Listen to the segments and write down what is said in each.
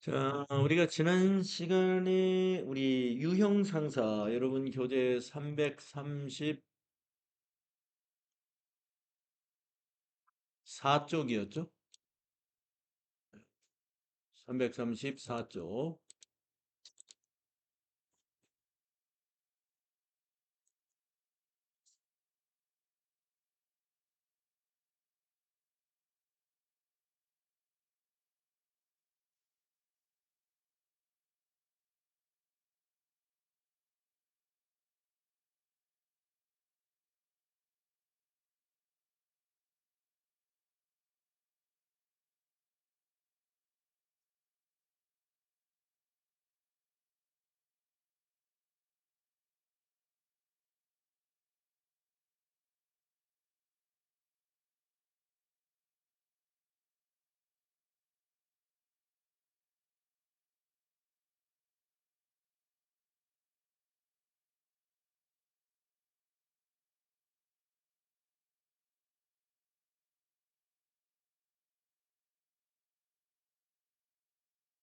자, 우리가 지난 시간에 우리 유형 상사 여러분 교재 334쪽이었죠? 334쪽.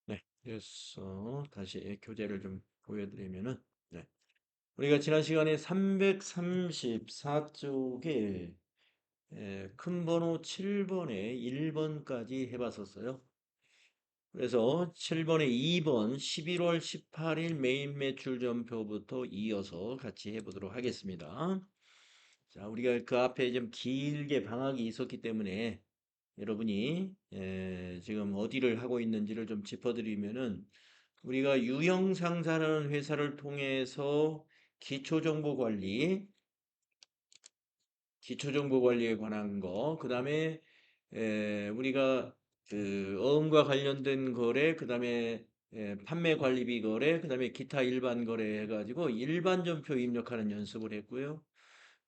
네, 그래서 다시 교재를 좀 보여드리면은, 네. 우리가 지난 시간에 334쪽에 큰 번호 7번에 1번까지 해봤었어요. 그래서 7번에 2번 11월 18일 메인 매출 전표부터 이어서 같이 해보도록 하겠습니다. 자, 우리가 그 앞에 좀 길게 방학이 있었기 때문에 여러분이 지금 어디를 하고 있는지를 좀 짚어드리면은 우리가 유형상사라는 회사를 통해서 기초정보관리, 기초정보관리에 관한 거, 그 다음에 우리가 그 어음과 관련된 거래, 그 다음에 판매 관리비 거래, 그 다음에 기타 일반 거래 해가지고 일반 전표 입력하는 연습을 했고요.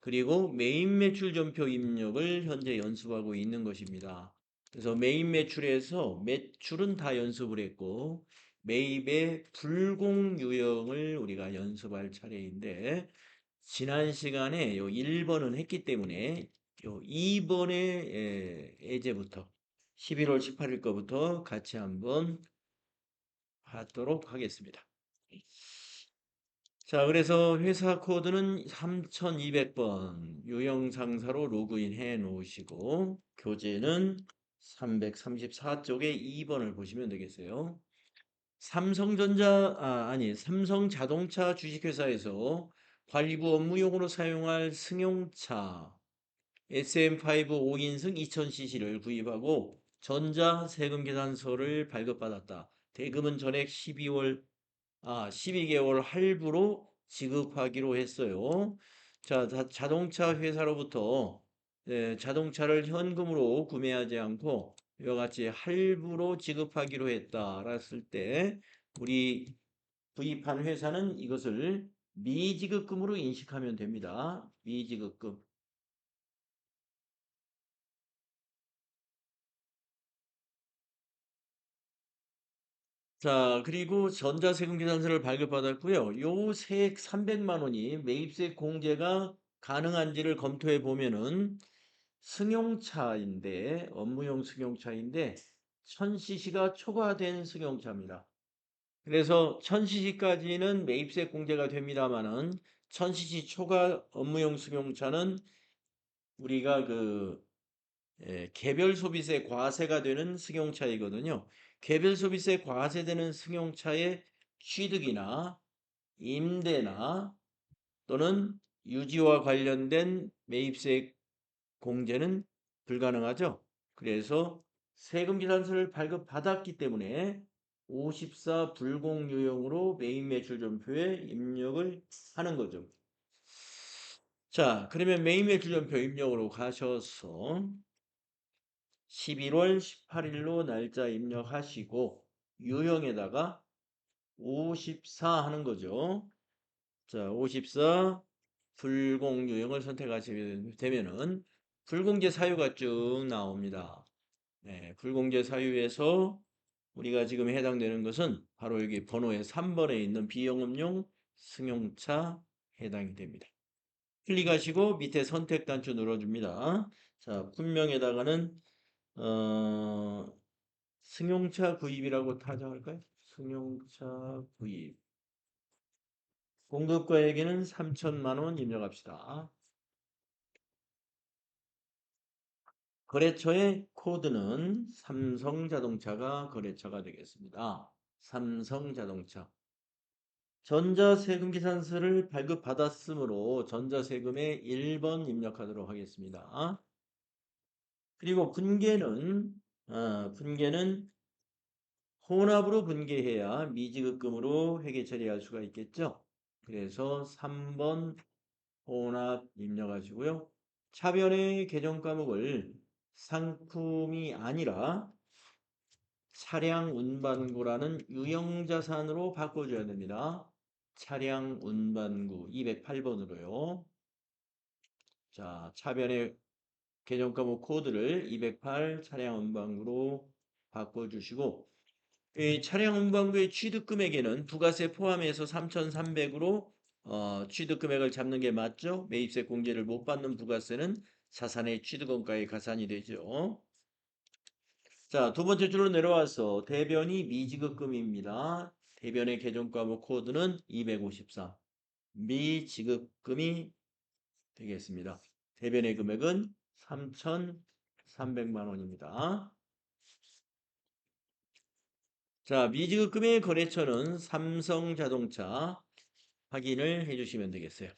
그리고 메인 매출 전표 입력을 현재 연습하고 있는 것입니다. 그래서 메인 매출에서 매출은 다 연습을 했고 매입의 불공 유형을 우리가 연습할 차례인데 지난 시간에 요 1번은 했기 때문에 요 2번의 예제부터 11월 18일 거부터 같이 한번 하도록 하겠습니다. 자, 그래서 회사 코드는 3200번 유형상사로 로그인 해 놓으시고 교재는 334쪽에 2번을 보시면 되겠어요. 삼성자동차 주식회사에서 관리부 업무용으로 사용할 승용차 SM5 5인승 2000cc를 구입하고 전자 세금 계산서를 발급받았다. 대금은 전액 12개월 할부로 지급하기로 했어요. 자, 자동차 회사로부터 자동차를 현금으로 구매하지 않고 이와 같이 할부로 지급하기로 했다. 했을 때 우리 구입한 회사는 이것을 미지급금으로 인식하면 됩니다. 미지급금. 자, 그리고 전자세금 계산서를 발급받았고요. 요 세액 300만 원이 매입세 공제가 가능한지를 검토해 보면은 승용차인데 업무용 승용차인데 1000cc가 초과된 승용차입니다. 그래서 1000cc까지는 매입세 공제가 됩니다만은 1000cc 초과 업무용 승용차는 우리가 개별 소비세 과세가 되는 승용차이거든요. 개별 소비세 과세되는 승용차의 취득이나 임대나 또는 유지와 관련된 매입세 공제는 불가능하죠. 그래서 세금 계산서를 발급받았기 때문에 54 불공유형으로 매입 매출 전표에 입력을 하는 거죠. 자, 그러면 매입 매출 전표 입력으로 가셔서 11월 18일로 날짜 입력하시고 유형에다가 54 하는 거죠. 자, 54 불공 유형을 선택하시게 되면은 불공제 사유가 쭉 나옵니다. 네, 불공제 사유에서 우리가 지금 해당되는 것은 바로 여기 번호의 3번에 있는 비영업용 승용차 해당이 됩니다. 클릭하시고 밑에 선택 단추 눌러줍니다. 자, 분명에다가는 어, 승용차 구입이라고 타정할까요? 승용차 구입. 공급가액에는 3천만 원 입력합시다. 거래처의 코드는 삼성자동차가 거래처가 되겠습니다. 삼성자동차. 전자세금계산서를 발급받았으므로 전자세금의 1번 입력하도록 하겠습니다. 그리고 분계는 혼합으로 분계해야 미지급금으로 회계 처리할 수가 있겠죠. 그래서 3번 혼합 입력하시고요. 차변의 계정 과목을 상품이 아니라 차량 운반구라는 유형자산으로 바꿔줘야 됩니다. 차량 운반구 208번으로요. 자, 차변의 계정 과목 코드를 208 차량 운반구로 바꿔주시고 이 차량 운반구의 취득금액에는 부가세 포함해서 3,300으로 취득금액을 잡는 게 맞죠? 매입세 공제를 못 받는 부가세는 자산의 취득원가에 가산이 되죠. 자, 두 번째 줄로 내려와서 대변이 미지급금입니다. 대변의 계정과목 코드는 254. 미지급금이 되겠습니다. 대변의 금액은 3,300만 원입니다. 자, 미지급금의 거래처는 삼성자동차 확인을 해주시면 되겠어요.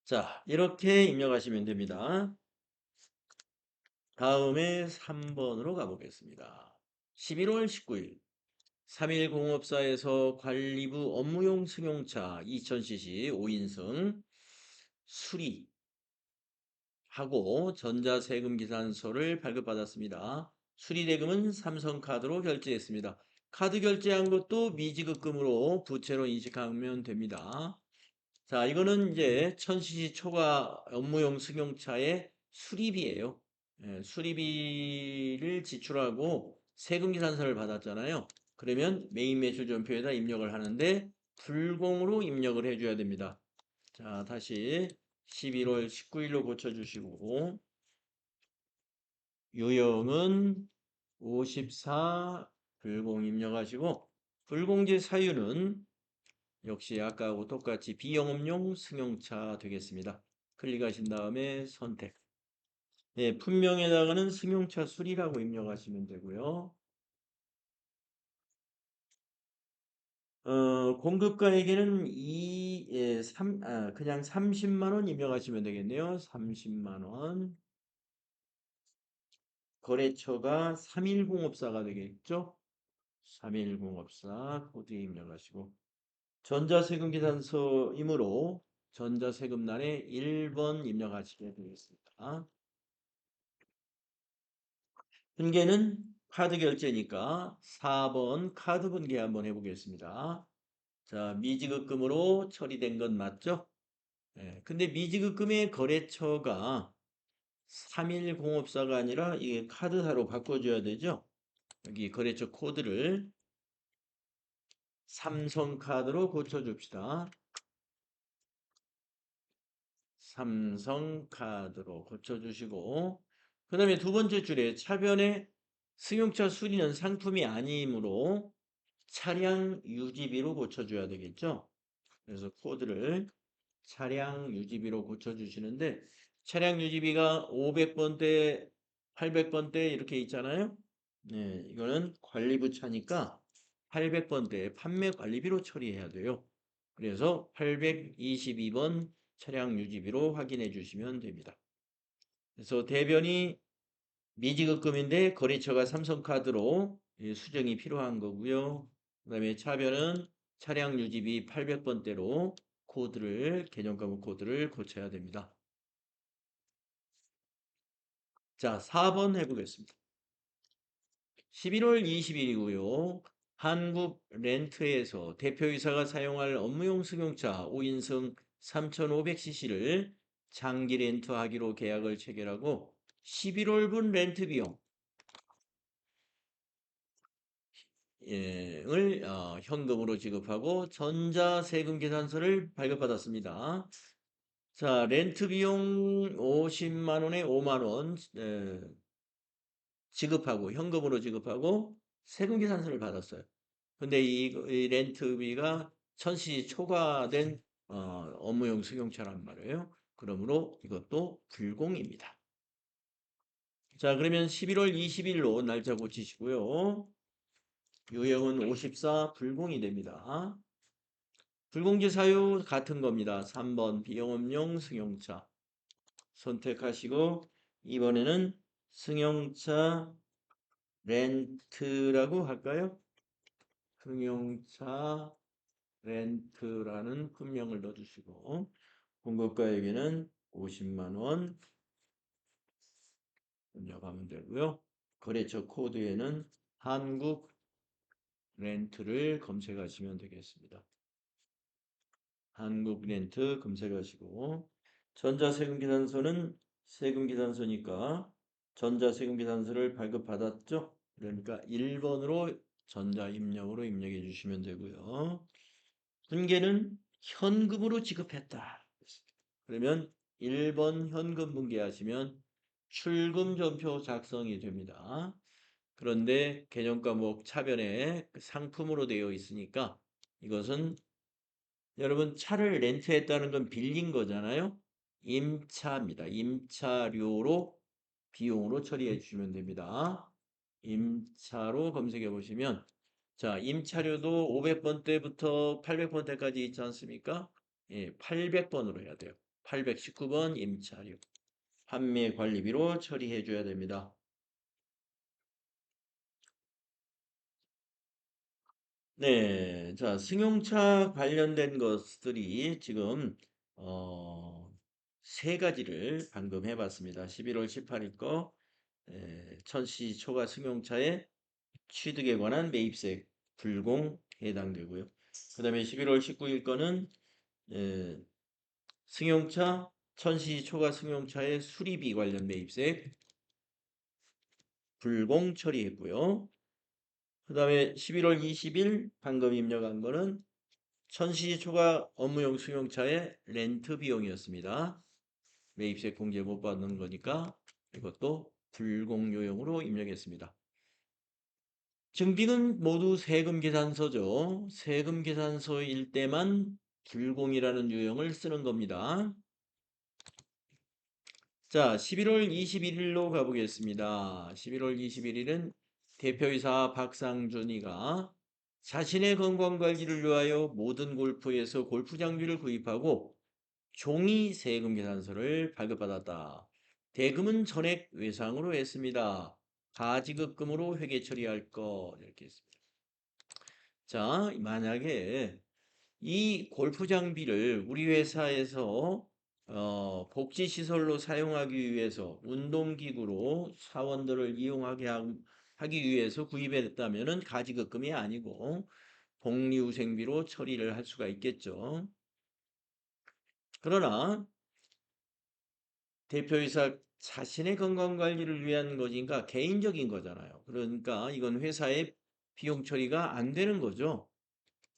자, 이렇게 입력하시면 됩니다. 다음에 3번으로 가보겠습니다. 11월 19일 3일공업사에서 관리부 업무용 승용차 2000cc 5인승 수리하고 전자세금 계산서를 발급받았습니다. 수리대금은 삼성카드로 결제했습니다. 카드 결제한 것도 미지급금으로 부채로 인식하면 됩니다. 자, 이거는 이제 1000cc 초과 업무용 승용차의 수리비예요. 예, 수리비를 지출하고 세금 계산서를 받았잖아요. 그러면 메인 매출 전표에다 입력을 하는데 불공으로 입력을 해줘야 됩니다. 자, 다시 11월 19일로 고쳐주시고 유형은 54 불공 입력하시고 불공제 사유는 역시 아까하고 똑같이 비영업용 승용차 되겠습니다. 클릭하신 다음에 선택. 네, 품명에다가는 승용차 수리라고 입력하시면 되고요. 공급가에게는 그냥 30만 원 입력하시면 되겠네요. 30만 원. 거래처가 3일공업사가 되겠죠? 3일공업사 코드 입력하시고 전자세금 계산서이므로 전자세금란에 1번 입력하시게 되겠습니다. 분계는 카드 결제니까 4번 카드 분계 한번 해보겠습니다. 자, 미지급금으로 처리된 건 맞죠? 예, 근데 미지급금의 거래처가 3일공업사가 아니라 이게 카드사로 바꿔줘야 되죠? 여기 거래처 코드를 삼성카드로 고쳐줍시다. 삼성카드로 고쳐주시고 그 다음에 두 번째 줄에 차변에 승용차 수리는 상품이 아니므로 차량 유지비로 고쳐줘야 되겠죠. 그래서 코드를 차량 유지비로 고쳐주시는데 차량 유지비가 500번대, 800번대 이렇게 있잖아요. 네, 이거는 관리부 차니까 800번대 판매 관리비로 처리해야 돼요. 그래서 822번 차량 유지비로 확인해 주시면 됩니다. 그래서 대변이 미지급금인데 거래처가 삼성카드로 수정이 필요한 거고요. 그 다음에 차변은 차량 유지비 800번대로 계정과목 코드를 고쳐야 됩니다. 자, 4번 해보겠습니다. 11월 20일이고요. 한국렌트에서 대표이사가 사용할 업무용 승용차 5인승 3500cc를 장기 렌트하기로 계약을 체결하고 11월분 렌트 비용 을 현금으로 지급하고 전자세금 계산서를 발급받았습니다. 자, 렌트 비용 50만 원에 5만 원 지급하고 현금으로 지급하고 세금 계산서를 받았어요. 근데 이 렌트비가 천시 초과된 업무용 승용차란 말이에요. 그러므로 이것도 불공입니다. 자, 그러면 11월 20일로 날짜 고치시고요. 유형은 54 불공이 됩니다. 불공지 사유 같은 겁니다. 3번 비영업용 승용차 선택하시고 이번에는 승용차 렌트라고 할까요? 승용차 렌트라는 품명을 넣어주시고 공급가액에는 50만 원 입력하면 되고요. 거래처 코드에는 한국 렌트를 검색하시면 되겠습니다. 한국 렌트 검색하시고 전자세금계산서는 세금계산서니까 전자세금계산서를 발급받았죠? 그러니까 1번으로 전자입력으로 입력해 주시면 되고요. 분계는 현금으로 지급했다. 그러면 1번 현금 분계하시면 출금전표 작성이 됩니다. 그런데 개념과목 차변에 상품으로 되어 있으니까 이것은 여러분 차를 렌트했다는 건 빌린 거잖아요. 임차입니다. 임차료로 비용으로 처리해 주시면 됩니다. 임차로 검색해 보시면 자, 임차료도 500번 때부터 800번 때까지 있지 않습니까? 예, 800번으로 해야 돼요. 819번 임차료. 판매 관리비로 처리해 줘야 됩니다. 네, 자, 승용차 관련된 것들이 지금 세 가지를 방금 해봤습니다. 11월 18일 거 천시 초과 승용차의 취득에 관한 매입세 불공 해당되고요. 그 다음에 11월 19일 거는 에, 승용차 천시 초과 승용차의 수리비 관련 매입세 불공 처리했고요. 그 다음에 11월 20일 방금 입력한 거는 천시 초과 업무용 승용차의 렌트 비용이었습니다. 매입세 공제 못 받는 거니까 이것도 불공요용으로 입력했습니다. 증빙은 모두 세금 계산서죠. 세금 계산서일 때만 불공이라는 유형을 쓰는 겁니다. 자, 11월 21일로 가보겠습니다. 11월 21일은 대표이사 박상준이가 자신의 건강관리를 위하여 모든 골프에서 골프 장비를 구입하고 종이 세금 계산서를 발급받았다. 대금은 전액 외상으로 했습니다. 가지급금으로 회계 처리할 것 이렇게 했습니다. 자, 만약에 이 골프 장비를 우리 회사에서 복지시설로 사용하기 위해서 운동기구로 사원들을 이용하게 하기 위해서 구입했다면 가지급금이 아니고 복리후생비로 처리를 할 수가 있겠죠. 그러나 대표이사 자신의 건강관리를 위한 것인가 개인적인 거잖아요. 그러니까 이건 회사의 비용 처리가 안 되는 거죠.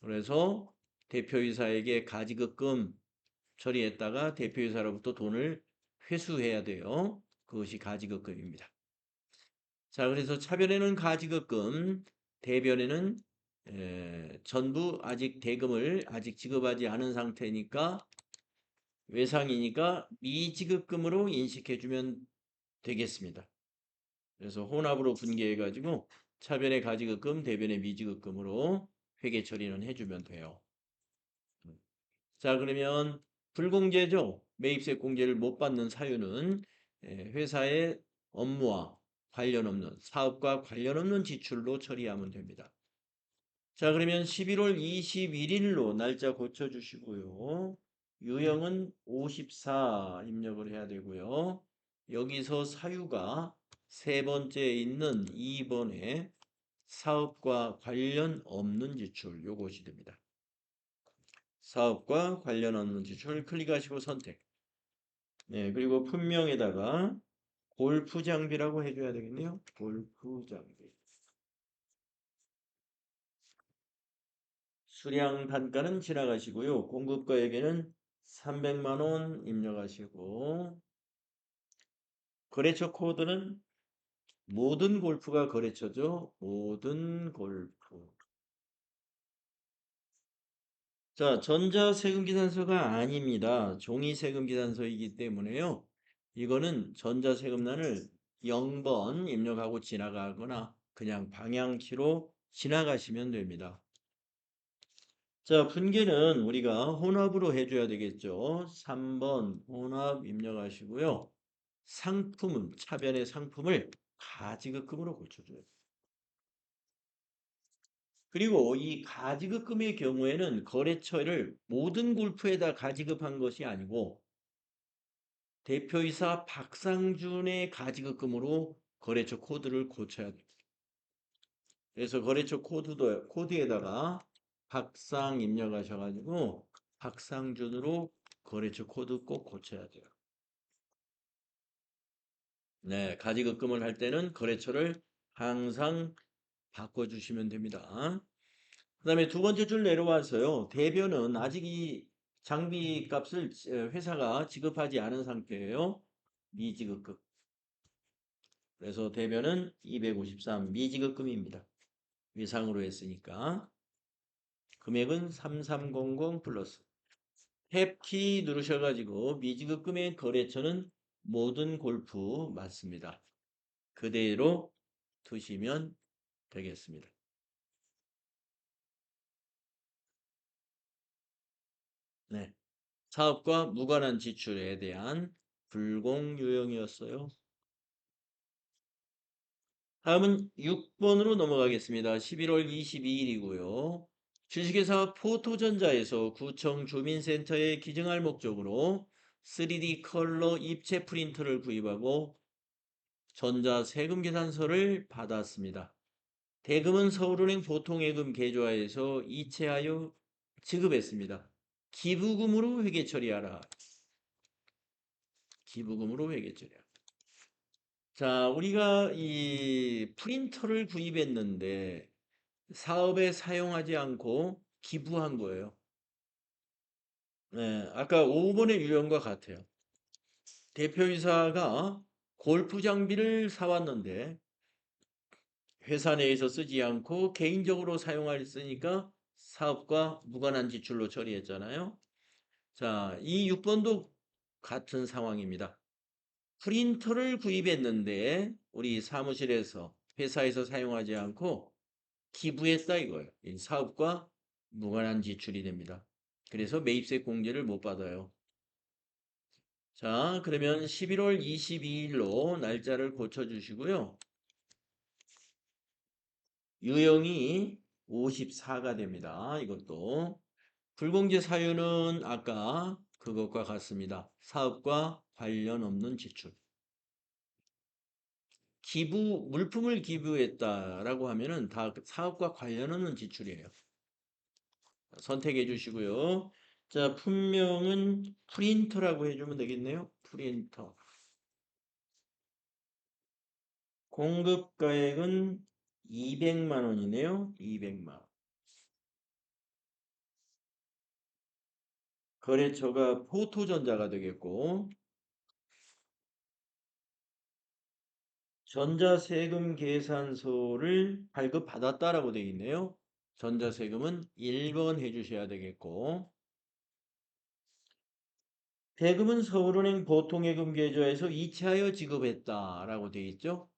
그래서 대표이사에게 가지급금 처리했다가 대표이사로부터 돈을 회수해야 돼요. 그것이 가지급금입니다. 자, 그래서 차변에는 가지급금, 대변에는 전부 아직 대금을 아직 지급하지 않은 상태니까 외상이니까 미지급금으로 인식해주면 되겠습니다. 그래서 혼합으로 분개해가지고 차변의 가지급금, 대변의 미지급금으로 회계 처리는 해주면 돼요. 자, 그러면 불공제죠. 매입세 공제를 못 받는 사유는 회사의 업무와 관련 없는 사업과 관련 없는 지출로 처리하면 됩니다. 자, 그러면 11월 21일로 날짜 고쳐주시고요. 유형은 54 입력을 해야 되고요. 여기서 사유가 세 번째에 있는 2번에 사업과 관련 없는 지출 요것이 됩니다. 사업과 관련 없는 지출 클릭하시고 선택. 네, 그리고 품명에다가 골프 장비라고 해줘야 되겠네요. 골프 장비. 수량 단가는 지나가시고요. 공급가액에는 300만 원 입력하시고 거래처 코드는 모든 골프가 거래처죠. 모든 골프. 자, 전자세금계산서가 아닙니다. 종이세금계산서이기 때문에요. 이거는 전자세금란을 0번 입력하고 지나가거나 그냥 방향키로 지나가시면 됩니다. 자, 분계는 우리가 혼합으로 해줘야 되겠죠. 3번 혼합 입력하시고요. 상품은, 차변의 상품을 가지급금으로 고쳐줘요. 그리고 이 가지급금의 경우에는 거래처를 모든 골프에다 가지급한 것이 아니고 대표이사 박상준의 가지급금으로 거래처 코드를 고쳐야 돼요. 그래서 거래처 코드에다가 박상 입력하셔가지고 박상준으로 거래처 코드 꼭 고쳐야 돼요. 네, 가지급금을 할 때는 거래처를 항상 바꿔주시면 됩니다. 그 다음에 두 번째 줄 내려와서요. 대변은 아직 이 장비 값을 회사가 지급하지 않은 상태예요. 미지급금. 그래서 대변은 253 미지급금입니다. 위상으로 했으니까. 금액은 3300 플러스. 탭키 누르셔가지고 미지급금의 거래처는 모든 골프 맞습니다. 그대로 두시면 되겠습니다. 네. 사업과 무관한 지출에 대한 불공 유형이었어요. 다음은 6번으로 넘어가겠습니다. 11월 22일이고요. 주식회사 포토전자에서 구청 주민센터에 기증할 목적으로 3D 컬러 입체 프린터를 구입하고 전자세금계산서를 받았습니다. 대금은 서울은행 보통예금 계좌에서 이체하여 지급했습니다. 기부금으로 회계 처리하라. 기부금으로 회계 처리하라. 자, 우리가 이 프린터를 구입했는데 사업에 사용하지 않고 기부한 거예요. 네, 아까 5번의 유형과 같아요. 대표이사가 골프 장비를 사왔는데 회사 내에서 쓰지 않고 개인적으로 사용할 쓰니까 사업과 무관한 지출로 처리했잖아요. 자, 이 6번도 같은 상황입니다. 프린터를 구입했는데 우리 사무실에서 회사에서 사용하지 않고 기부했다 이거예요. 이 사업과 무관한 지출이 됩니다. 그래서 매입세 공제를 못 받아요. 자, 그러면 11월 22일로 날짜를 고쳐주시고요. 유형이 54가 됩니다. 이것도. 불공제 사유는 아까 그것과 같습니다. 사업과 관련 없는 지출. 기부, 물품을 기부했다라고 하면은 다 사업과 관련 없는 지출이에요. 선택해 주시고요. 자, 품명은 프린터라고 해주면 되겠네요. 프린터. 공급가액은 200만 원이네요. 200만 원. 거래처가 포토전자가 되겠고 전자세금 계산서를 발급받았다라고 되어 있네요. 전자세금은 1번 해주셔야 되겠고 대금은 서울은행 보통예금 계좌에서 이체하여 지급했다라고 되어 있죠.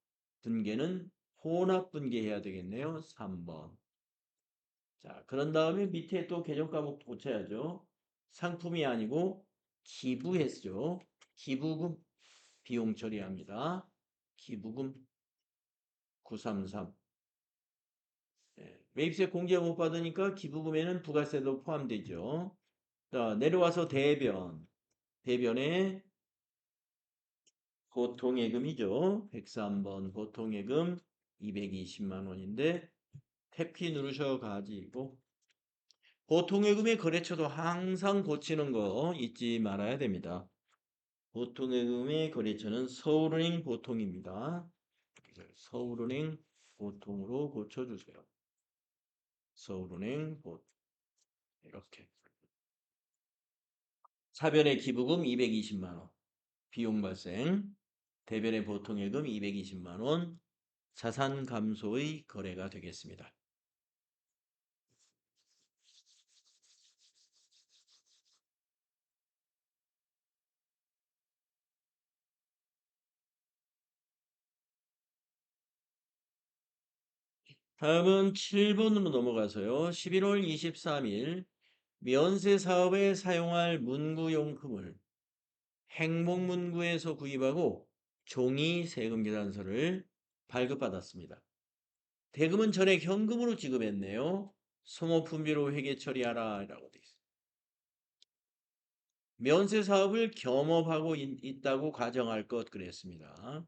분계는 혼합 분계해야 되겠네요. 3번. 자, 그런 다음에 밑에 또 계정 과목 고쳐야죠. 상품이 아니고 기부했죠. 기부금 비용 처리합니다. 기부금 933. 매입세 공제 못 받으니까 기부금에는 부가세도 포함되죠. 자, 내려와서 대변. 대변에 보통예금이죠. 103번 보통예금 220만 원인데 탭키 누르셔가지고 보통예금의 거래처도 항상 고치는 거 잊지 말아야 됩니다. 보통예금의 거래처는 서울은행 보통입니다. 서울은행 보통으로 고쳐주세요. 서울은행 보통 이렇게 차변의 기부금 220만 원, 비용 발생, 대변의 보통예금 220만 원, 자산 감소의 거래가 되겠습니다. 다음은 7번으로 넘어가서요. 11월 23일 면세 사업에 사용할 문구용품을 행복문구에서 구입하고 종이 세금 계산서를 발급받았습니다. 대금은 전액 현금으로 지급했네요. 소모품비로 회계 처리하라 라고 돼 있어요. 면세 사업을 겸업하고 있다고 가정할 것 그랬습니다.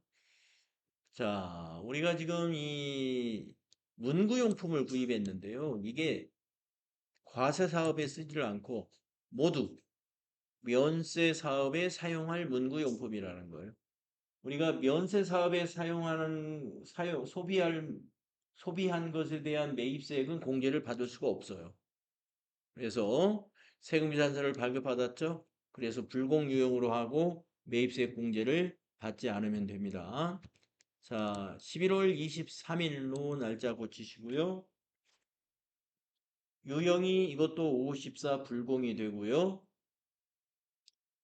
자, 우리가 지금 이 문구용품을 구입했는데요. 이게 과세 사업에 쓰지를 않고 모두 면세 사업에 사용할 문구용품이라는 거예요. 우리가 면세 사업에 소비한 것에 대한 매입세액은 공제를 받을 수가 없어요. 그래서 세금계산서를 발급받았죠. 그래서 불공유형으로 하고 매입세액 공제를 받지 않으면 됩니다. 자, 11월 23일로 날짜 고치시고요. 유형이 이것도 54 불공이 되고요.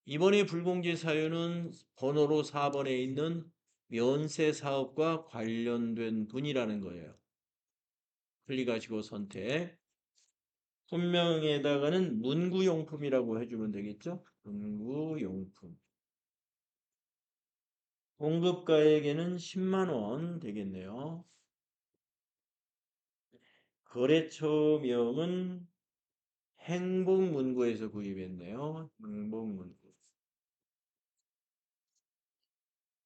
이번에 불공제 사유는 번호로 4번에 있는 면세 사업과 관련된 분이라는 거예요. 클릭하시고 선택. 손명에다가는 문구용품이라고 해주면 되겠죠? 문구용품. 공급가액에는 10만 원 되겠네요. 거래처명은 행복문구에서 구입했네요. 행복문구.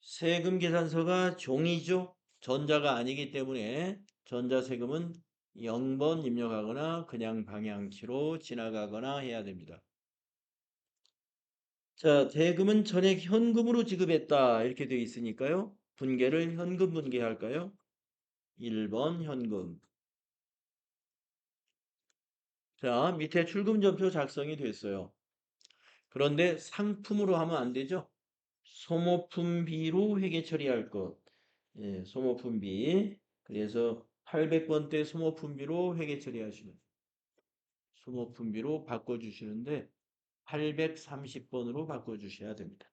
세금 계산서가 종이죠. 전자가 아니기 때문에 전자세금은 0번 입력하거나 그냥 방향키로 지나가거나 해야 됩니다. 자, 대금은 전액 현금으로 지급했다 이렇게 되어 있으니까요. 분계를 현금 분계할까요? 1번 현금. 자, 밑에 출금전표 작성이 됐어요. 그런데 상품으로 하면 안 되죠. 소모품비로 회계 처리할 것. 예, 소모품비. 그래서 800번대 소모품비로 회계 처리하시면 소모품비로 바꿔주시는데 830번으로 바꿔주셔야 됩니다.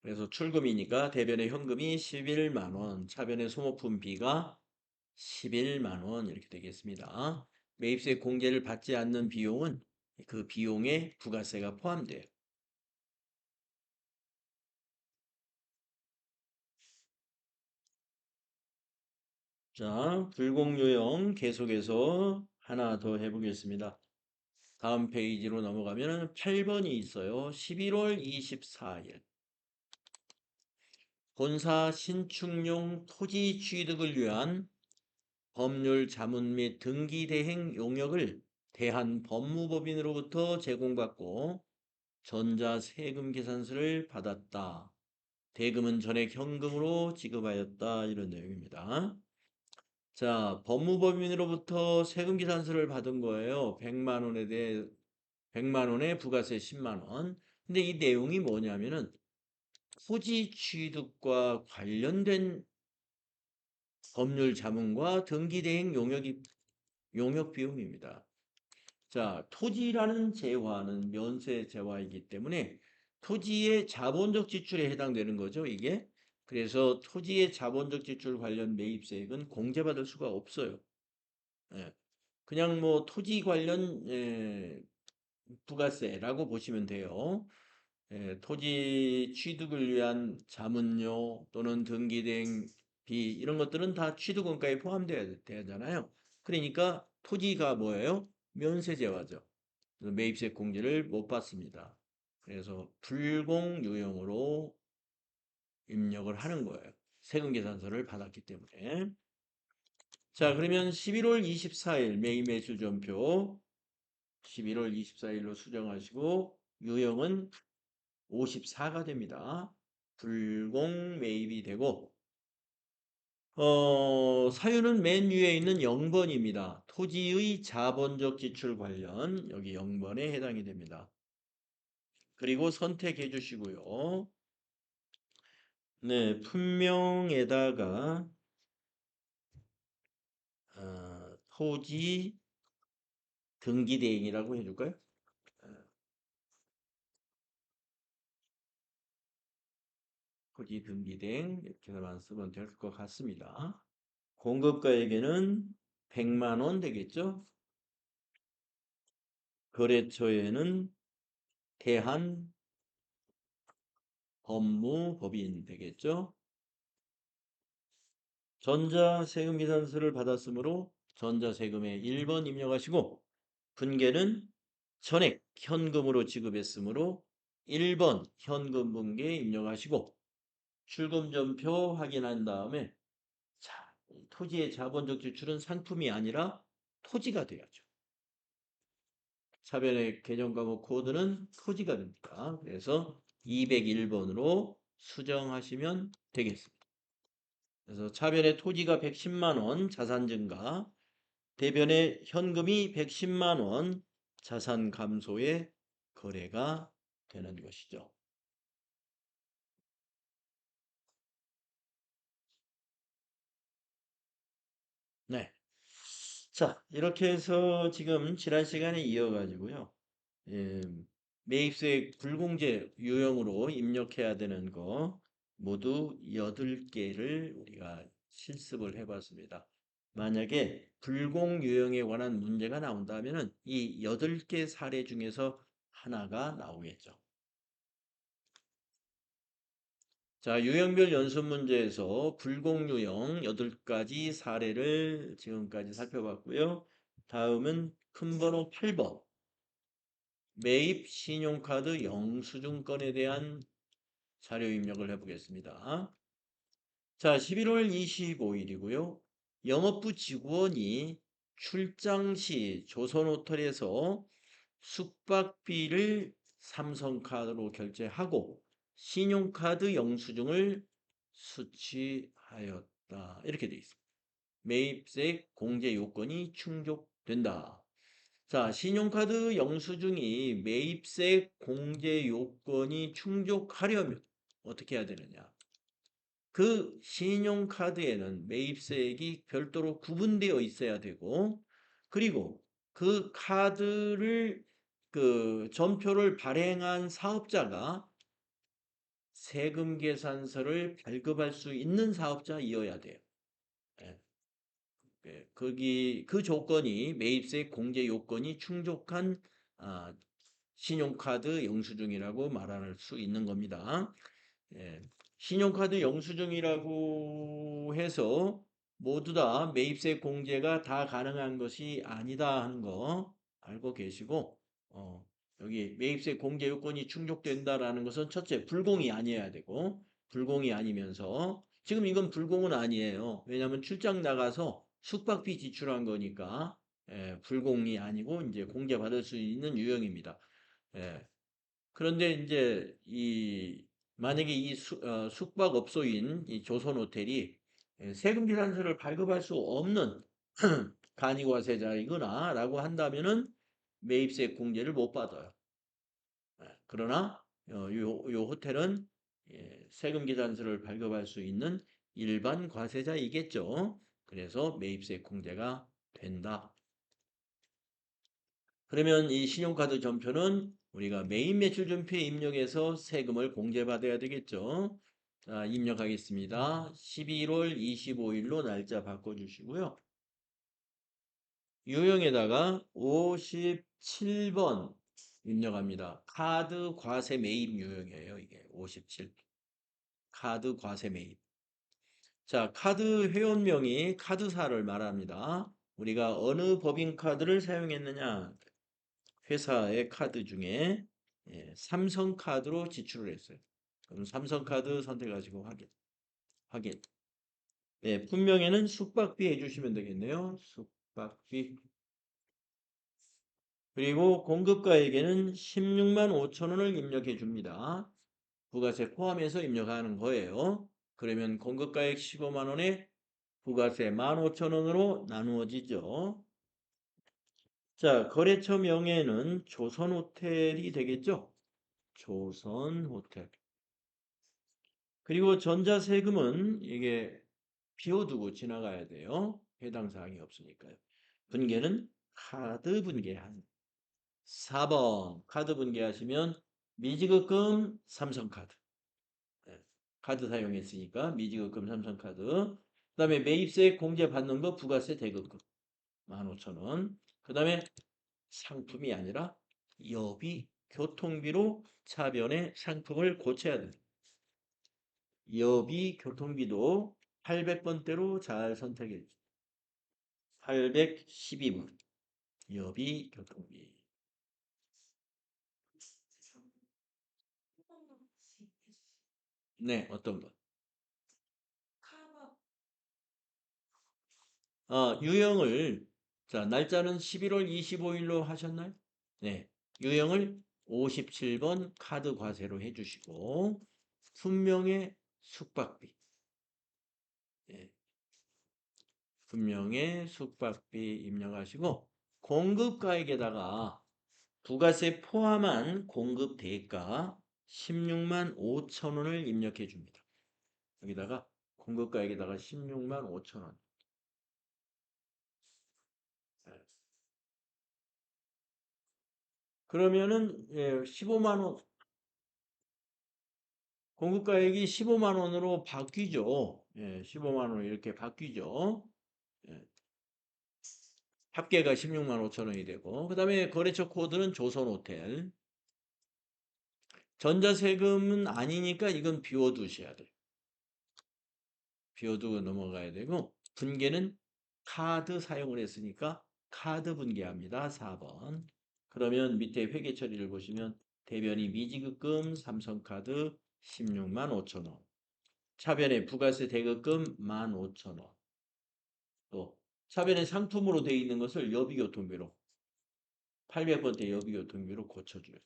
그래서 출금이니까 대변의 현금이 11만 원, 차변의 소모품비가 11만 원 이렇게 되겠습니다. 매입세 공제를 받지 않는 비용은 그 비용에 부가세가 포함돼요. 자, 불공유형 계속해서 하나 더 해보겠습니다. 다음 페이지로 넘어가면 8번이 있어요. 11월 24일. 본사 신축용 토지 취득을 위한 법률 자문 및 등기 대행 용역을 대한법무법인으로부터 제공받고 전자세금 계산서를 받았다. 대금은 전액 현금으로 지급하였다. 이런 내용입니다. 자, 법무법인으로부터 세금 계산서를 받은 거예요. 100만 원에 대해 100만 원에 부가세 10만 원. 근데 이 내용이 뭐냐면은 토지 취득과 관련된 법률 자문과 등기 대행 용역 비용입니다. 자, 토지라는 재화는 면세 재화이기 때문에 토지의 자본적 지출에 해당되는 거죠, 이게. 그래서 토지의 자본적 지출 관련 매입세액은 공제받을 수가 없어요. 예. 그냥 뭐 토지 관련 부가세라고 보시면 돼요. 토지 취득을 위한 자문료 또는 등기대행비 이런 것들은 다 취득원가에 포함돼야 되잖아요. 그러니까 토지가 뭐예요? 면세제화죠. 매입세 공제를 못 받습니다. 그래서 불공유형으로 입력을 하는 거예요. 세금계산서를 받았기 때문에. 자, 그러면 11월 24일 매입매수전표 11월 24일로 수정하시고 유형은 54가 됩니다. 불공 매입이 되고 사유는 맨 위에 있는 0번입니다. 토지의 자본적 지출 관련 여기 0번에 해당이 됩니다. 그리고 선택해 주시고요. 네, 품명에다가 토지 등기대행이라고 해줄까요? 토지 등기대행 이렇게만 쓰면 될 것 같습니다. 공급가에게는 100만 원 되겠죠? 거래처에는 대한 법무법인 되겠죠? 전자세금 계산서를 받았으므로 전자세금에 1번 입력하시고 분계는 전액 현금으로 지급했으므로 1번 현금 분계 입력하시고 출금전표 확인한 다음에 자, 토지의 자본적 지출은 상품이 아니라 토지가 돼야죠. 차변의 계정 과목 코드는 토지가 됩니다. 그래서 201번으로 수정하시면 되겠습니다. 그래서 차변의 토지가 110만 원 자산 증가, 대변의 현금이 110만 원 자산 감소의 거래가 되는 것이죠. 네. 자, 이렇게 해서 지금 지난 시간에 이어가지고요. 예, 매입세 불공제 유형으로 입력해야 되는 거 모두 8개를 우리가 실습을 해봤습니다. 만약에 불공 유형에 관한 문제가 나온다면은 이 8개 사례 중에서 하나가 나오겠죠. 자, 유형별 연습 문제에서 불공 유형 8가지 사례를 지금까지 살펴봤고요. 다음은 큰 번호 8번. 매입 신용카드 영수증건에 대한 자료 입력을 해보겠습니다. 자, 11월 25일이고요. 영업부 직원이 출장 시 조선호텔에서 숙박비를 삼성카드로 결제하고 신용카드 영수증을 수취하였다. 이렇게 되어 있습니다. 매입세 공제 요건이 충족된다. 자, 신용카드 영수증이 매입세 공제 요건이 충족하려면 어떻게 해야 되느냐? 그 신용카드에는 매입세액이 별도로 구분되어 있어야 되고, 그리고 그 카드를 그 전표를 발행한 사업자가 세금 계산서를 발급할 수 있는 사업자이어야 돼요. 예. 거기 그 조건이 매입세 공제 요건이 충족한 아, 신용카드 영수증이라고 말할 수 있는 겁니다. 예. 신용카드 영수증이라고 해서 모두 다 매입세 공제가 다 가능한 것이 아니다 하는 거 알고 계시고, 여기 매입세 공제 요건이 충족된다라는 것은 첫째, 불공이 아니어야 되고, 불공이 아니면서, 지금 이건 불공은 아니에요. 왜냐하면 출장 나가서 숙박비 지출한 거니까, 불공이 아니고, 이제 공제받을 수 있는 유형입니다. 예. 그런데 이제 만약에 이 숙박업소인 이 조선호텔이 세금 계산서를 발급할 수 없는 간이과세자이거나 한다면은 매입세 공제를 못 받아요. 그러나 요 호텔은 세금 계산서를 발급할 수 있는 일반 과세자이겠죠. 그래서 매입세 공제가 된다. 그러면 이 신용카드 전표는 우리가 메인 매출 전표에 입력해서 세금을 공제받아야 되겠죠. 자, 입력하겠습니다. 11월 25일로 날짜 바꿔주시고요. 유형에다가 57번 입력합니다. 카드 과세 매입 유형이에요. 이게 57. 카드 과세 매입. 자, 카드 회원명이 카드사를 말합니다. 우리가 어느 법인카드를 사용했느냐? 회사의 카드 중에 삼성카드로 지출을 했어요. 그럼 삼성카드 선택하시고 확인. 네, 분명에는 숙박비 해주시면 되겠네요. 숙박비. 그리고 공급가에게는 16만 5천 원을 입력해 줍니다. 부가세 포함해서 입력하는 거예요. 그러면 공급가액 15만 원에 부가세 15,000원으로 나누어지죠. 자, 거래처 명예는 조선호텔이 되겠죠? 조선호텔. 그리고 전자세금은 이게 비워두고 지나가야 돼요. 해당 사항이 없으니까요. 분계는 카드 분계한. 4번 카드 분계하시면 미지급금 삼성카드. 네, 카드 사용했으니까 미지급금 삼성카드. 그 다음에 매입세 공제 받는 거 부가세 대급금 15,000원. 그 다음에 상품이 아니라 여비 교통비로 차변의 상품을 고쳐야 돼. 여비 교통비도 800번대로 잘 선택해 주세요. 812번 여비 교통비. 네, 어떤 거? 유형을 자, 날짜는 11월 25일로 하셨나요? 네. 유형을 57번 카드 과세로 해 주시고 분명의 숙박비. 예. 분명의 숙박비 입력하시고 공급가액에다가 부가세 포함한 공급 대가 16만 5천 원을 입력해 줍니다. 여기다가 공급가액에다가 16만 5천 원. 그러면은 15만 원 공급가액이 15만 원으로 바뀌죠. 15만 원 이렇게 바뀌죠. 예, 합계가 16만 5천 원이 되고 그다음에 거래처 코드는 조선호텔. 전자세금은 아니니까 이건 비워두셔야 돼요. 비워두고 넘어가야 되고 분계는 카드 사용을 했으니까 카드 분계합니다. 4번. 그러면 밑에 회계 처리를 보시면 대변이 미지급금 삼성카드 16만 5천 원. 차변에 부가세 대급금 15,000원. 또 차변에 상품으로 되어 있는 것을 여비교통비로 800번대 여비교통비로 고쳐줘요.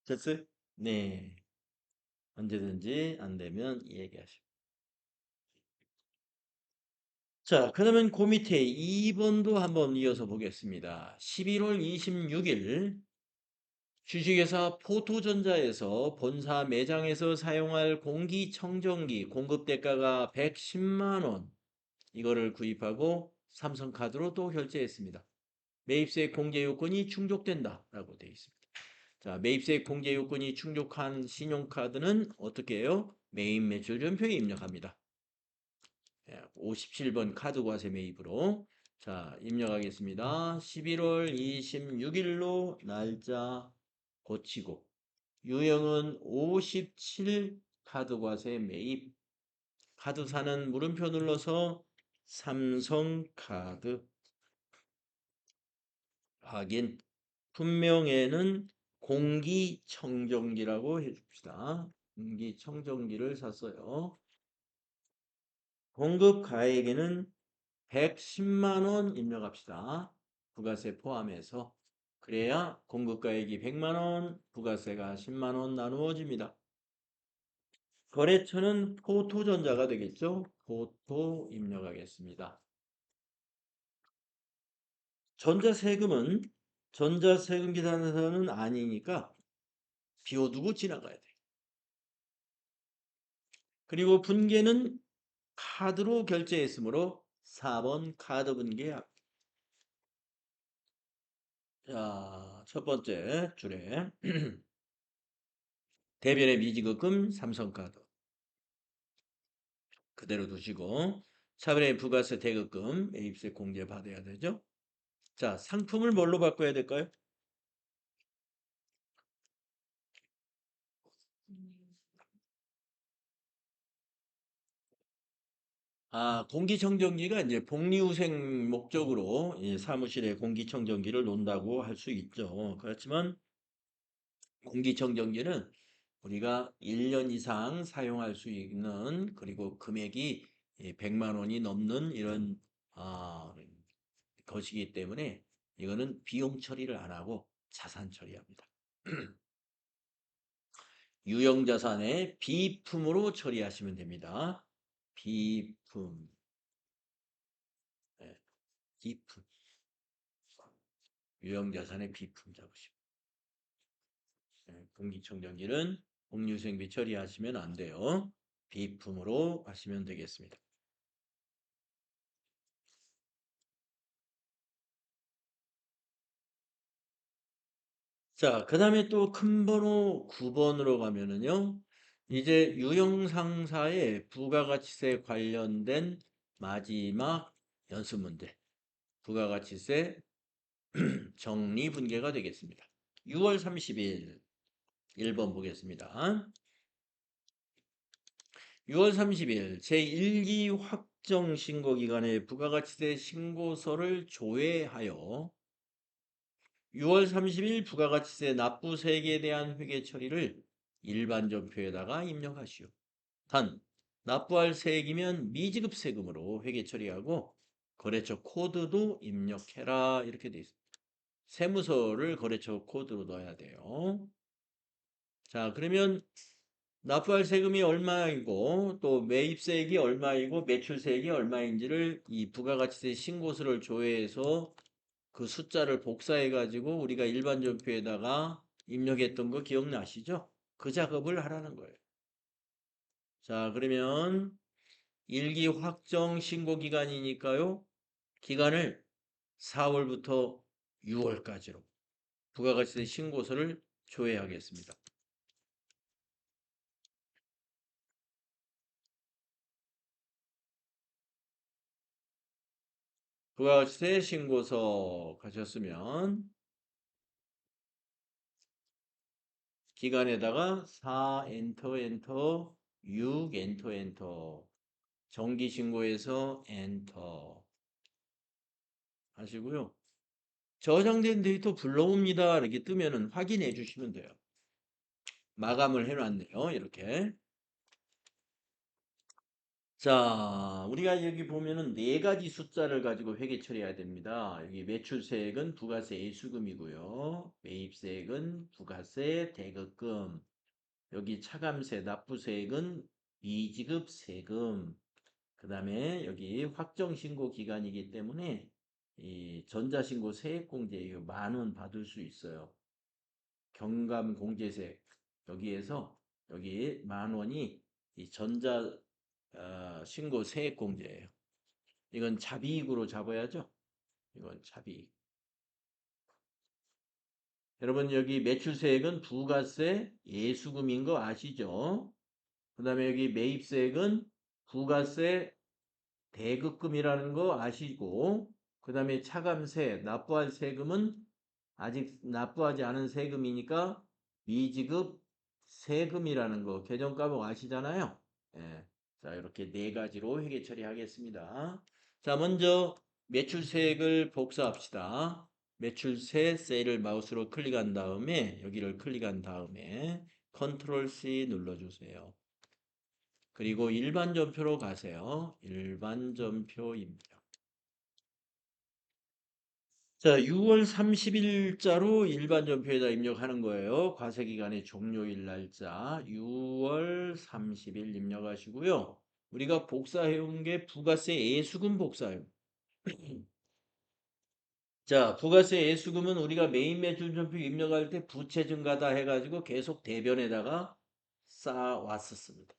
됐어요? 네. 언제든지 안 되면 얘기하시고. 자, 그러면 그 밑에 2번도 한번 이어서 보겠습니다. 11월 26일 주식회사 포토전자에서 본사 매장에서 사용할 공기청정기 공급 대가가 110만 원. 이거를 구입하고 삼성카드로 또 결제했습니다. 매입세 공제 요건이 충족된다라고 되어 있습니다. 자, 매입세 공제 요건이 충족한 신용카드는 어떻게 해요? 매입 매출 전표에 입력합니다. 57번 카드 과세 매입으로 자, 입력하겠습니다. 11월 26일로 날짜 고치고 유형은 57 카드 과세 매입 카드사는 물음표 눌러서 삼성카드 확인 분명에는 공기청정기라고 해줍시다. 공기청정기를 샀어요. 공급 가액에는 110만 원 입력합시다. 부가세 포함해서. 그래야 공급 가액이 100만 원, 부가세가 10만 원 나누어집니다. 거래처는 포토전자가 되겠죠? 포토 입력하겠습니다. 전자세금은 전자세금 계산서는 아니니까 비워두고 지나가야 돼. 그리고 분계는 카드로 결제했으므로 4번 카드 분계. 자, 첫 번째 줄에 대변의 미지급금 삼성카드 그대로 두시고 차변의 부가세 대급금 매입세 공제 받아야 되죠. 자, 상품을 뭘로 바꿔야 될까요? 공기청정기가 이제 복리후생 목적으로 사무실에 공기청정기를 놓는다고 할 수 있죠. 그렇지만 공기청정기는 우리가 1년 이상 사용할 수 있는 그리고 금액이 100만 원이 넘는 이런 아, 것이기 때문에 이거는 비용 처리를 안 하고 자산 처리합니다. 유형자산의 비품으로 처리하시면 됩니다. 비품, 네, 비품, 유형자산의 비품 잡으시면. 네, 공기청정기는 공유생비 처리하시면 안 돼요. 비품으로 하시면 되겠습니다. 자, 그 다음에 또 큰 번호 9번으로 가면은요. 이제 유형상사의 부가가치세 관련된 마지막 연습 문제. 부가가치세 정리분계가 되겠습니다. 6월 30일 1번 보겠습니다. 6월 30일 제1기 확정신고기간에 부가가치세 신고서를 조회하여 6월 30일 부가가치세 납부세액에 대한 회계 처리를 일반전표에다가 입력하시오. 단, 납부할 세액이면 미지급 세금으로 회계 처리하고 거래처 코드도 입력해라 이렇게 돼 있습니다. 세무서를 거래처 코드로 넣어야 돼요. 자, 그러면 납부할 세금이 얼마이고 또 매입세액이 얼마이고 매출세액이 얼마인지를 이 부가가치세 신고서를 조회해서 그 숫자를 복사해 가지고 우리가 일반 전표에다가 입력했던 거 기억나시죠? 그 작업을 하라는 거예요. 자, 그러면 일기 확정 신고 기간이니까요. 기간을 4월부터 6월까지로 부가가치세 신고서를 조회하겠습니다. 부가가치세 신고서 가셨으면 기간에다가 4 엔터 엔터 6 엔터 엔터 정기신고에서 엔터 하시고요. 저장된 데이터 불러옵니다. 이렇게 뜨면은 확인해 주시면 돼요. 마감을 해놨네요. 이렇게. 자, 우리가 여기 보면은 네 가지 숫자를 가지고 회계 처리해야 됩니다. 여기 매출세액은 부가세 예수금이고요. 매입세액은 부가세 대급금. 여기 차감세 납부세액은 미지급 세금. 그 다음에 여기 확정신고 기간이기 때문에 이 전자신고 세액공제 10,000원 받을 수 있어요. 경감공제세 여기에서 여기 10,000원이 이 전자 신고 세액공제예요. 이건 자비익으로 잡아야죠. 이건 자비익. 여러분 여기 매출세액은 부가세 예수금인 거 아시죠? 그 다음에 여기 매입세액은 부가세 대급금이라는 거 아시고 그 다음에 차감세 납부할 세금은 아직 납부하지 않은 세금이니까 미지급 세금이라는 거 개정 과목 아시잖아요. 예. 자 이렇게 네 가지로 회계 처리하겠습니다. 자 먼저 매출세액을 복사합시다. 매출세 셀을 마우스로 클릭한 다음에 여기를 클릭한 다음에 컨트롤 C 눌러주세요. 그리고 일반 전표로 가세요. 일반 전표 입력. 자, 6월 30일자로 일반 전표에다 입력하는 거예요. 과세기간의 종료일 날짜 6월 30일 입력하시고요. 우리가 복사해온 게 부가세 예수금 복사예요. 자, 부가세 예수금은 우리가 메인 매출 전표 입력할 때 부채 증가다 해가지고 계속 대변에다가 쌓아왔었습니다.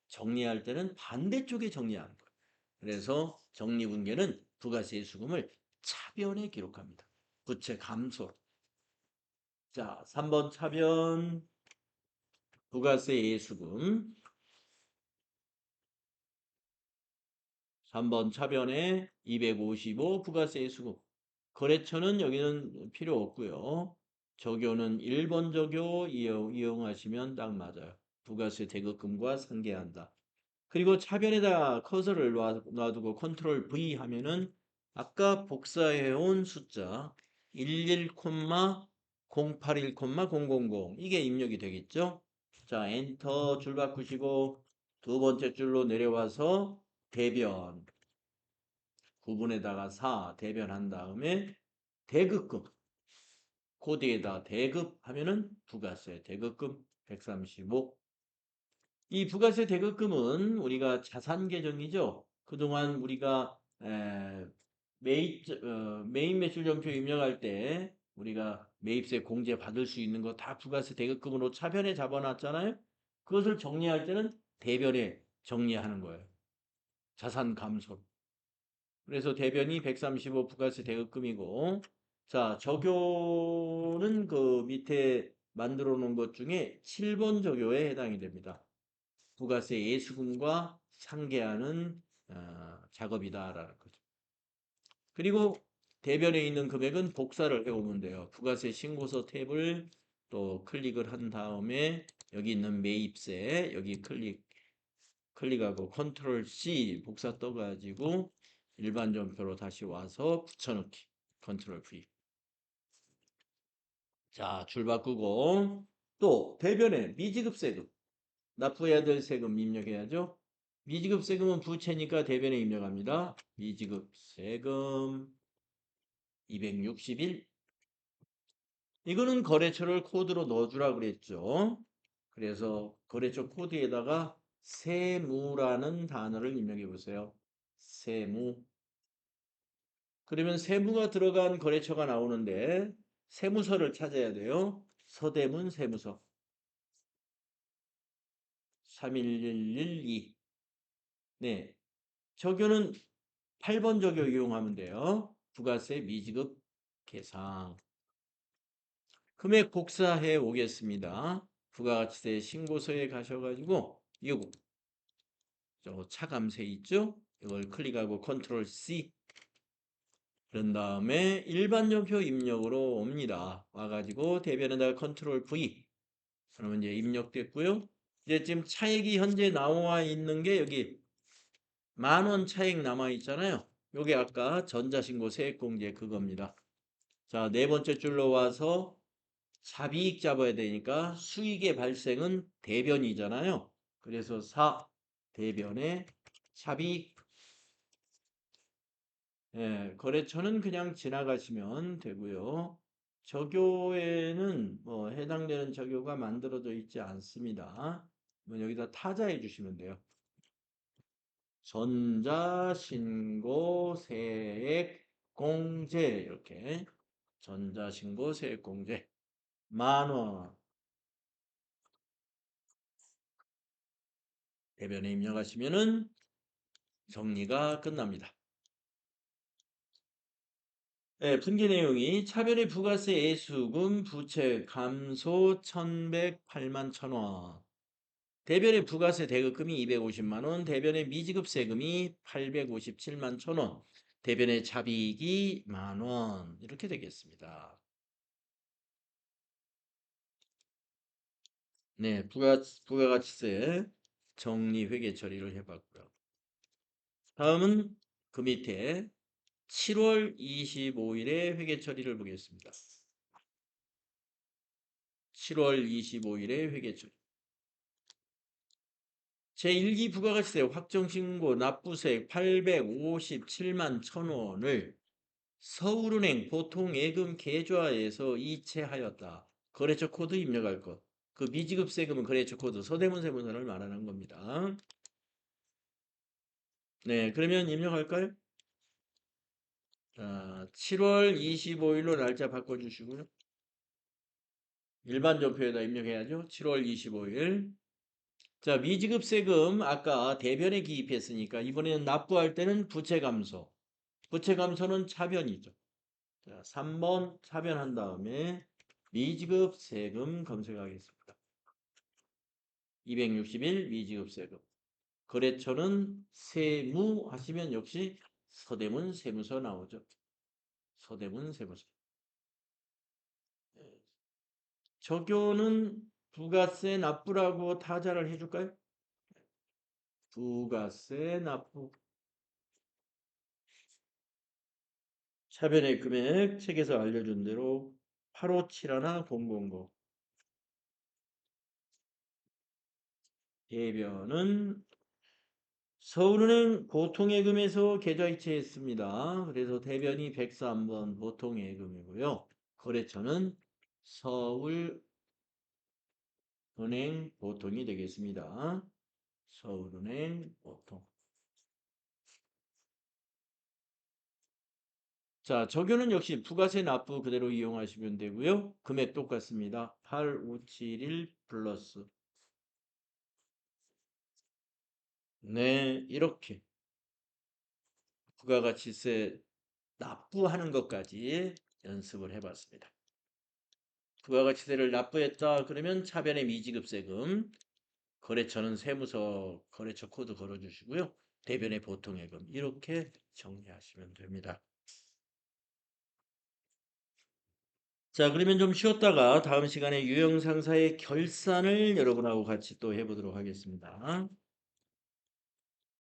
정리할 때는 반대쪽에 정리하는 거예요. 그래서 정리분계는 부가세 예수금을 차변에 기록합니다. 부채 감소. 자, 3번 차변 부가세 예수금. 3번 차변에 255 부가세 예수금. 거래처는 여기는 필요 없고요. 적요는 1번 적요 이용하시면 딱 맞아요. 부가세 대급금과 상계한다. 그리고 차변에다 커서를 놔두고 컨트롤 V 하면은 아까 복사해온 숫자 11, 081, 000 이게 입력이 되겠죠? 자, 엔터 줄 바꾸시고 두 번째 줄로 내려와서 대변 9분에다가 4 대변한 다음에 대극금 코드에다 대급 하면은 부가세 대급금 135. 이 부가세 대급금은 우리가 자산 계정이죠. 그동안 우리가 메인 매출점표 입력할 때 우리가 매입세 공제 받을 수 있는 거 다 부가세 대급금으로 차변에 잡아놨잖아요. 그것을 정리할 때는 대변에 정리하는 거예요. 자산 감소. 그래서 대변이 135 부가세 대급금이고, 자, 적요는 그 밑에 만들어 놓은 것 중에 7번 적요에 해당이 됩니다. 부가세 예수금과 상계하는 작업이다라는 거죠. 그리고 대변에 있는 금액은 복사를 해오면 돼요. 부가세 신고서 탭을 또 클릭을 한 다음에 여기 있는 매입세 여기 클릭하고 컨트롤 C 복사 떠가지고 일반 전표로 다시 와서 붙여넣기 컨트롤 V. 자, 줄 바꾸고 또 대변에 미지급 세금 납부해야 될 세금 입력해야죠. 미지급 세금은 부채니까 대변에 입력합니다. 미지급 세금 261. 이거는 거래처를 코드로 넣어주라 그랬죠. 그래서 거래처 코드에다가 세무라는 단어를 입력해 보세요. 세무. 그러면 세무가 들어간 거래처가 나오는데 세무서를 찾아야 돼요. 서대문 세무서 31112. 네. 적요는 8번 적요 이용하면 돼요. 부가세 미지급 계상. 금액 복사해 오겠습니다. 부가가치세 신고서에 가셔가지고 이거 저 차감세 있죠? 이걸 클릭하고 컨트롤 C 그런 다음에 일반 전표 입력으로 옵니다. 와가지고 대변에다가 컨트롤 V 그러면 이제 입력됐고요. 이제 지금 차액이 현재 나와 있는 게 여기 10,000원 차액 남아 있잖아요. 요게 아까 전자신고 세액공제 그겁니다. 자, 네 번째 줄로 와서 잡이익 잡아야 되니까 수익의 발생은 대변이잖아요. 그래서 4 대변에 잡이익 거래처는 그냥 지나가시면 되고요. 적요에는 뭐 해당되는 적요가 만들어져 있지 않습니다. 여기다 타자해 주시면 돼요. 전자신고 세액 공제 이렇게 전자신고 세액 공제 10,000원 대변에 입력하시면은 정리가 끝납니다. 네, 분기 내용이 차별의 부가세 예수금 부채 감소 1,108만 1,000원. 대변의 부가세 대급금이 250만 원, 대변의 미지급 세금이 857만 1,000원, 대변의 차비익이 10,000원 이렇게 되겠습니다. 네, 부가가치세 정리 회계 처리를 해봤고요. 다음은 그 밑에 7월 25일에 회계 처리를 보겠습니다. 7월 25일에 회계 처리. 제1기 부가가치세 확정신고 납부세액 857만 1,000원을 서울은행 보통예금 계좌에서 이체하였다. 거래처 코드 입력할 것. 그 미지급 세금은 거래처 코드 서대문 세무서를 말하는 겁니다. 네, 그러면 입력할까요? 자, 7월 25일로 날짜 바꿔주시고요. 일반 전표에다 입력해야죠. 7월 25일. 자, 미지급 세금 아까 대변에 기입했으니까 이번에는 납부할 때는 부채 감소. 부채 감소는 차변이죠. 자, 3번 차변한 다음에 미지급 세금 검색하겠습니다. 261 미지급 세금. 거래처는 세무 하시면 역시 서대문 세무서 나오죠. 서대문 세무서. 예. 적요는 부가세 납부라고 타자를 해줄까요? 부가세 납부. 차변의 금액 책에서 알려준 대로 8571 000 대변은 서울은행 보통예금에서 계좌이체했습니다. 그래서 대변이 103번 보통예금이고요. 거래처는 서울은행 보통이 되겠습니다. 서울은행 보통. 자, 적요는 역시 부가세 납부 그대로 이용하시면 되고요. 금액 똑같습니다. 8571 플러스. 네, 이렇게 부가가치세 납부하는 것까지 연습을 해봤습니다. 부가가치세를 납부했다 그러면 차변의 미지급세금, 거래처는 세무서 거래처 코드 걸어주시고요. 대변의 보통예금 이렇게 정리하시면 됩니다. 자, 그러면 좀 쉬었다가 다음 시간에 유형상사의 결산을 여러분하고 같이 또 해보도록 하겠습니다.